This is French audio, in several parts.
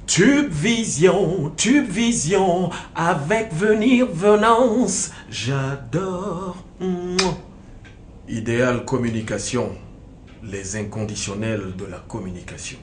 Tube Vision, avec venir, venance, j'adore. Idéal communication, les inconditionnels de la communication.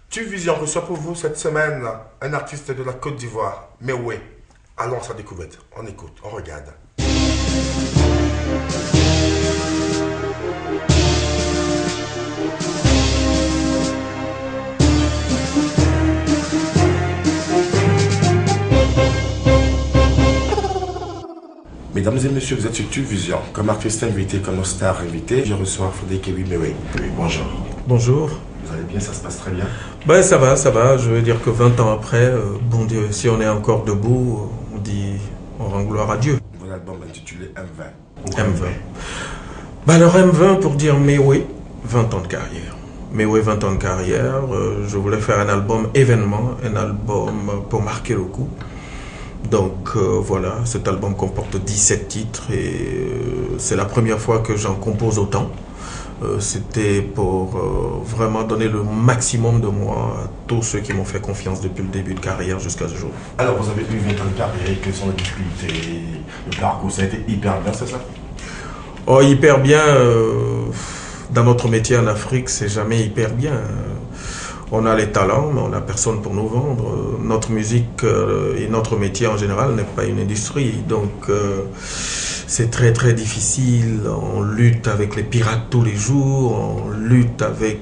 Tube Vision reçoit pour vous cette semaine un artiste de la Côte d'Ivoire, Mewé. Allons à sa découverte. On écoute, on regarde. Mesdames et messieurs, vous êtes sur Tube Vision. Comme artiste invité, comme star invité, je reçois Fodekewi Mewé. Oui, bonjour. Bonjour. Vous allez bien, ça se passe très bien? Ben ça va. Je veux dire que 20 ans après, bon Dieu, si on est encore debout, on dit, on rend gloire à Dieu. Votre album intitulé M20. M20. Ben alors M20 pour dire Mewé, 20 ans de carrière. Mewé, 20 ans de carrière, je voulais faire un album événement, un album pour marquer le coup. Donc voilà, cet album comporte 17 titres et c'est la première fois que j'en compose autant. C'était pour vraiment donner le maximum de moi à tous ceux qui m'ont fait confiance depuis le début de carrière jusqu'à ce jour. Alors vous avez eu 20 ans de carrière, quelles sont les difficultés, le parcours, ça a été hyper bien, c'est ça? Oh, hyper bien, dans notre métier en Afrique, c'est jamais hyper bien. On a les talents, mais on n'a personne pour nous vendre. Notre musique et notre métier en général n'est pas une industrie, donc c'est très très difficile. On lutte avec les pirates tous les jours, on lutte avec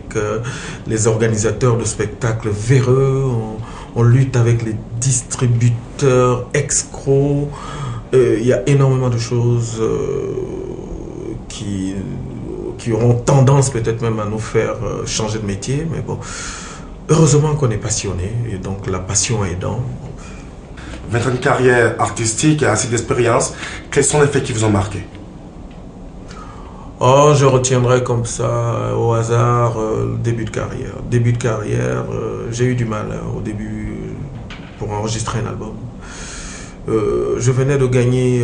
les organisateurs de spectacles véreux, on lutte avec les distributeurs escrocs. Il y a énormément de choses qui auront tendance peut-être même à nous faire changer de métier, mais bon. Heureusement qu'on est passionné, et donc la passion aidant. 20 ans de carrière artistique et assez d'expérience, quels sont les faits qui vous ont marqué? Oh, je retiendrai comme ça, au hasard, le début de carrière. Début de carrière, j'ai eu du mal au début pour enregistrer un album. Je venais de gagner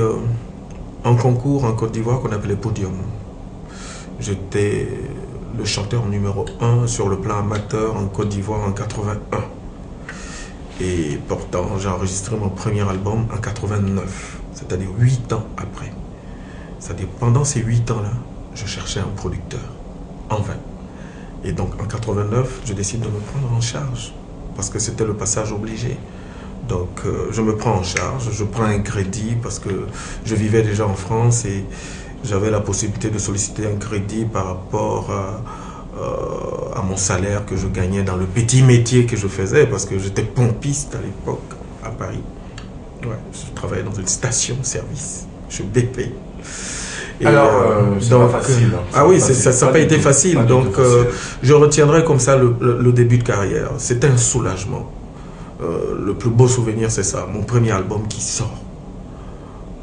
un concours en Côte d'Ivoire qu'on appelait Podium. J'étais le chanteur numéro 1 sur le plan amateur en Côte d'Ivoire en 81. Et pourtant, j'ai enregistré mon premier album en 89, c'est-à-dire 8 ans après. C'est-à-dire pendant ces 8 ans-là, je cherchais un producteur, en vain. Et donc en 89, je décide de me prendre en charge, parce que c'était le passage obligé. Donc je me prends en charge, je prends un crédit, parce que je vivais déjà en France et j'avais la possibilité de solliciter un crédit par rapport à mon salaire que je gagnais dans le petit métier que je faisais, parce que j'étais pompiste à l'époque à Paris. Ouais, je travaillais dans une station-service, je BP. Et alors, c'est pas facile. Hein. Ah oui, ça n'a pas été facile. Donc, je retiendrai comme ça le début de carrière. C'était un soulagement. Le plus beau souvenir, c'est ça. Mon premier album qui sort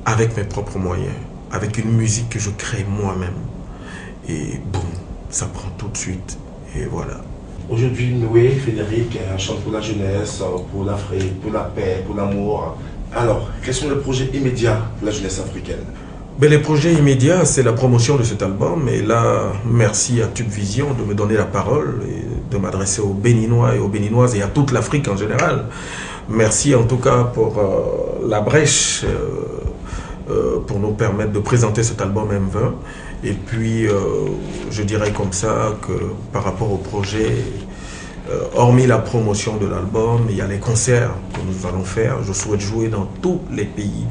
avec mes propres moyens, avec une musique que je crée moi-même. Et boum, ça prend tout de suite. Et voilà. Aujourd'hui, Mewé, Frédéric, chante pour la jeunesse, pour l'Afrique, pour la paix, pour l'amour. Alors, quels sont les projets immédiats pour la jeunesse africaine? Ben, les projets immédiats, c'est la promotion de cet album. Et là, merci à Tube Vision de me donner la parole et de m'adresser aux Béninois et aux Béninoises et à toute l'Afrique en général. Merci en tout cas pour la brèche pour nous permettre de présenter cet album M20. Et puis, je dirais comme ça que par rapport au projet, hormis la promotion de l'album, il y a les concerts que nous allons faire. Je souhaite jouer dans tous les pays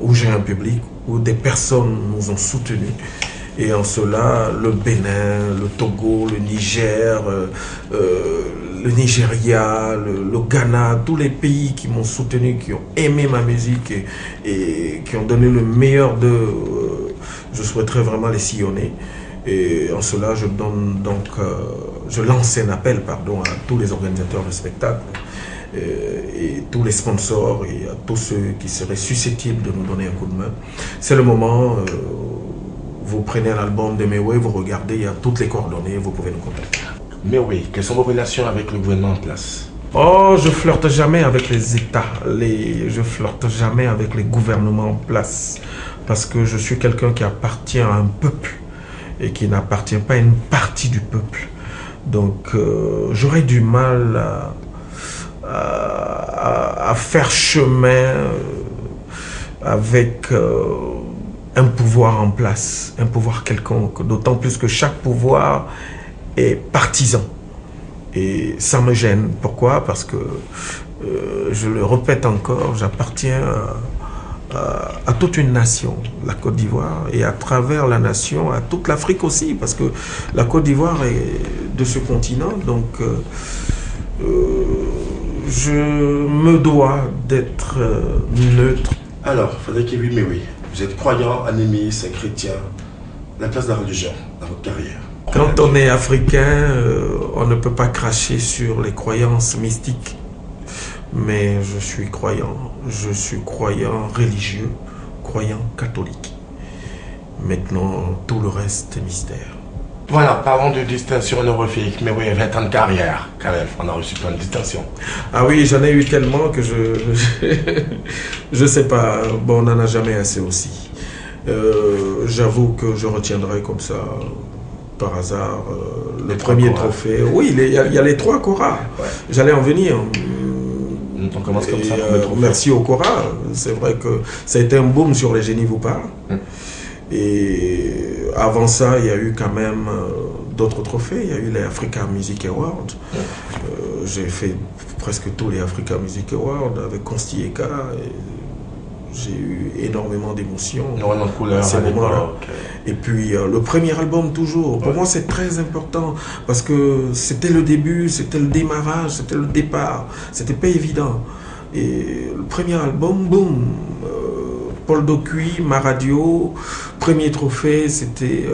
où j'ai un public, où des personnes nous ont soutenus. Et en cela, le Bénin, le Togo, le Niger, le Nigeria, le Ghana, tous les pays qui m'ont soutenu, qui ont aimé ma musique et qui ont donné le meilleur d'eux, je souhaiterais vraiment les sillonner. Et en cela, je lance un appel à tous les organisateurs de spectacles et tous les sponsors et à tous ceux qui seraient susceptibles de nous donner un coup de main. C'est le moment, vous prenez un album de Mewe, vous regardez, il y a toutes les coordonnées, vous pouvez nous contacter. Mewe, quelles sont vos relations avec le gouvernement en place? Oh, je flirte jamais avec les États, je flirte jamais avec les gouvernements en place, parce que je suis quelqu'un qui appartient à un peuple et qui n'appartient pas à une partie du peuple. Donc j'aurais du mal à faire chemin avec un pouvoir en place, un pouvoir quelconque, d'autant plus que chaque pouvoir est partisan. Et ça me gêne. Pourquoi? Parce que, je le répète encore, j'appartiens à toute une nation, la Côte d'Ivoire, et à travers la nation, à toute l'Afrique aussi, parce que la Côte d'Ivoire est de ce continent, donc je me dois d'être neutre. Alors, Frédéric Eboué Mewe, vous êtes croyant, animiste, chrétien. La place de la religion dans votre carrière? Quand on est africain, on ne peut pas cracher sur les croyances mystiques. Mais je suis croyant religieux, croyant catholique. Maintenant, tout le reste est mystère. Voilà, parlons de distinction honorifique, mais oui, 20 ans de carrière, quand même, on a reçu plein de distinctions. Ah oui, j'en ai eu tellement que je sais pas, bon, on n'en a jamais assez aussi. J'avoue que je retiendrai comme ça, par hasard, le premier trophée. Oui, il y a les 3 Cora. Ouais. J'allais en venir. On commence comme ça. Merci au Cora. C'est vrai que ça a été un boom sur les Génies vous parlent. Et avant ça, il y a eu quand même d'autres trophées. Il y a eu les Africa Music Awards. J'ai fait presque tous les Africa Music Awards avec Consti Eka. J'ai eu énormément d'émotions à ces moments-là. Et puis le premier album toujours, pour moi c'est très important parce que c'était le début, c'était le démarrage, c'était le départ, c'était pas évident. Et le premier album, boum, Paul Docuy, ma radio, premier trophée, c'était...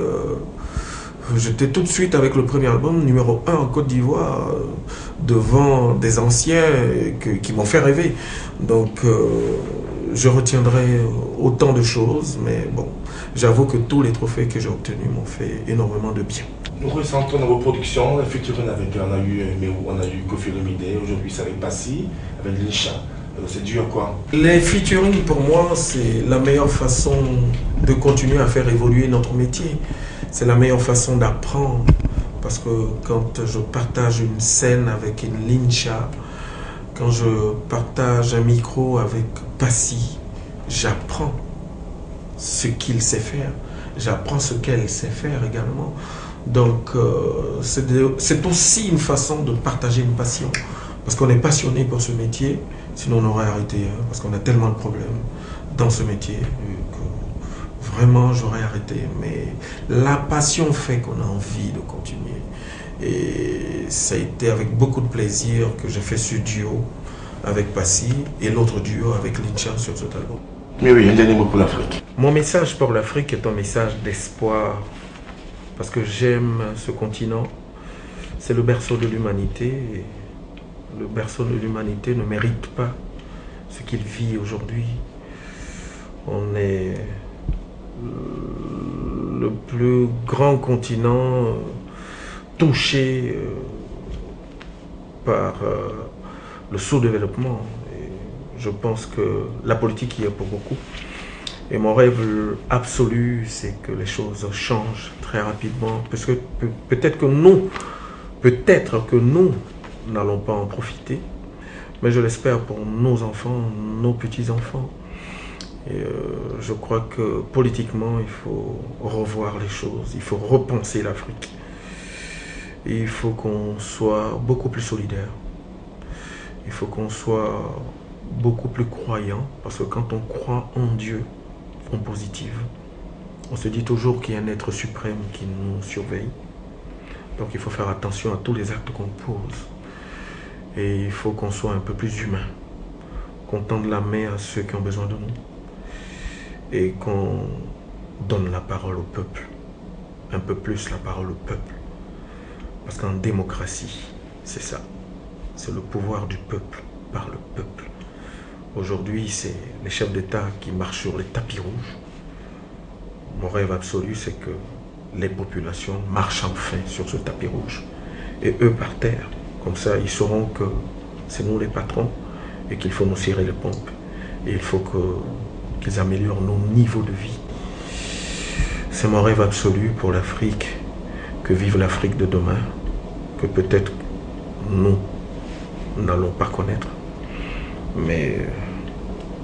J'étais tout de suite avec le premier album, numéro 1 en Côte d'Ivoire, devant des anciens qui m'ont fait rêver. Donc je retiendrai autant de choses, mais bon, j'avoue que tous les trophées que j'ai obtenus m'ont fait énormément de bien. Nous ressentons dans vos productions, la featuring avec, on a eu Kofi Olomide, aujourd'hui c'est avec Passy, avec Lincha. C'est dur quoi? Les featuring pour moi c'est la meilleure façon de continuer à faire évoluer notre métier. C'est la meilleure façon d'apprendre. Parce que quand je partage une scène avec une Lincha, quand je partage un micro avec Passy, j'apprends ce qu'il sait faire. J'apprends ce qu'elle sait faire également. Donc c'est aussi une façon de partager une passion. Parce qu'on est passionné pour ce métier, sinon on aurait arrêté. Parce qu'on a tellement de problèmes dans ce métier que vraiment j'aurais arrêté. Mais la passion fait qu'on a envie de continuer. Et ça a été avec beaucoup de plaisir que j'ai fait ce duo avec Passy et l'autre duo avec Lincha sur cet album. Mais oui, un dernier mot pour l'Afrique. Mon message pour l'Afrique est un message d'espoir. Parce que j'aime ce continent. C'est le berceau de l'humanité. Le berceau de l'humanité ne mérite pas ce qu'il vit aujourd'hui. On est le plus grand continent touché par le sous-développement. Je pense que la politique y est pour beaucoup. Et mon rêve absolu, c'est que les choses changent très rapidement. Parce que peut-être que nous n'allons pas en profiter. Mais je l'espère pour nos enfants, nos petits-enfants. Et je crois que politiquement, il faut revoir les choses. Il faut repenser l'Afrique. Et il faut qu'on soit beaucoup plus solidaire. Il faut qu'on soit beaucoup plus croyant. Parce que quand on croit en Dieu, en positive, on se dit toujours qu'il y a un être suprême qui nous surveille. Donc il faut faire attention à tous les actes qu'on pose. Et il faut qu'on soit un peu plus humain, qu'on tende la main à ceux qui ont besoin de nous et qu'on donne la parole au peuple, un peu plus la parole au peuple. Parce qu'en démocratie, c'est ça, c'est le pouvoir du peuple par le peuple. Aujourd'hui, c'est les chefs d'État qui marchent sur les tapis rouges. Mon rêve absolu, c'est que les populations marchent enfin sur ce tapis rouge. Et eux par terre. Comme ça, ils sauront que c'est nous les patrons et qu'il faut nous serrer les pompes. Et il faut qu'ils améliorent nos niveaux de vie. C'est mon rêve absolu pour l'Afrique, que vive l'Afrique de demain, que peut-être nous n'allons pas connaître, mais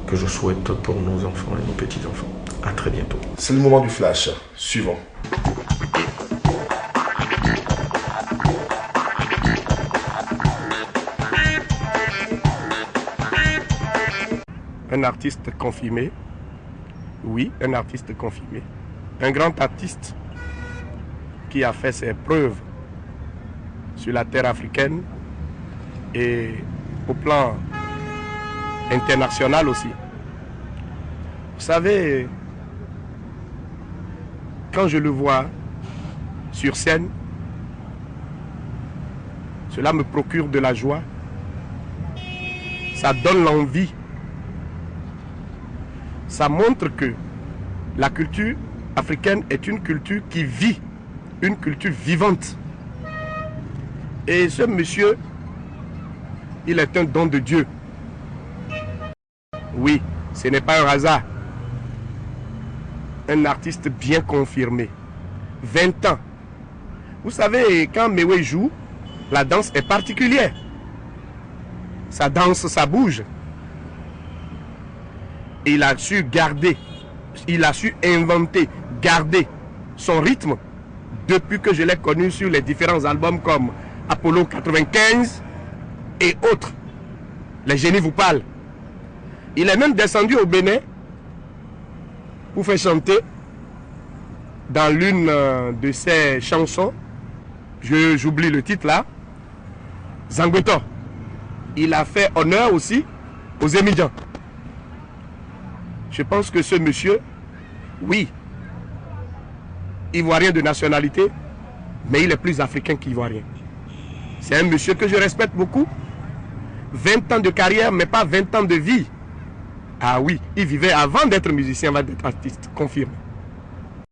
que je souhaite pour nos enfants et nos petits-enfants. À très bientôt. C'est le moment du flash. Suivant. Un artiste confirmé, oui, un artiste confirmé, un grand artiste qui a fait ses preuves sur la terre africaine et au plan international aussi. Vous savez, quand je le vois sur scène, cela me procure de la joie, ça donne l'envie. Ça montre que la culture africaine est une culture qui vit, une culture vivante. Et ce monsieur, il est un don de Dieu. Oui, ce n'est pas un hasard. Un artiste bien confirmé. 20 ans. Vous savez, quand Mewe joue, la danse est particulière. Ça danse, ça bouge. Il a su garder, il a su inventer, garder son rythme depuis que je l'ai connu sur les différents albums comme Apollo 95 et autres. Les génies vous parlent. Il est même descendu au Bénin pour faire chanter dans l'une de ses chansons, j'oublie le titre là, Zangbeto. Il a fait honneur aussi aux Émidians. Je pense que ce monsieur, oui, ivoirien de nationalité, mais il est plus africain qu'ivoirien. C'est un monsieur que je respecte beaucoup. 20 ans de carrière, mais pas 20 ans de vie. Ah oui, il vivait avant d'être musicien, avant d'être artiste, confirme.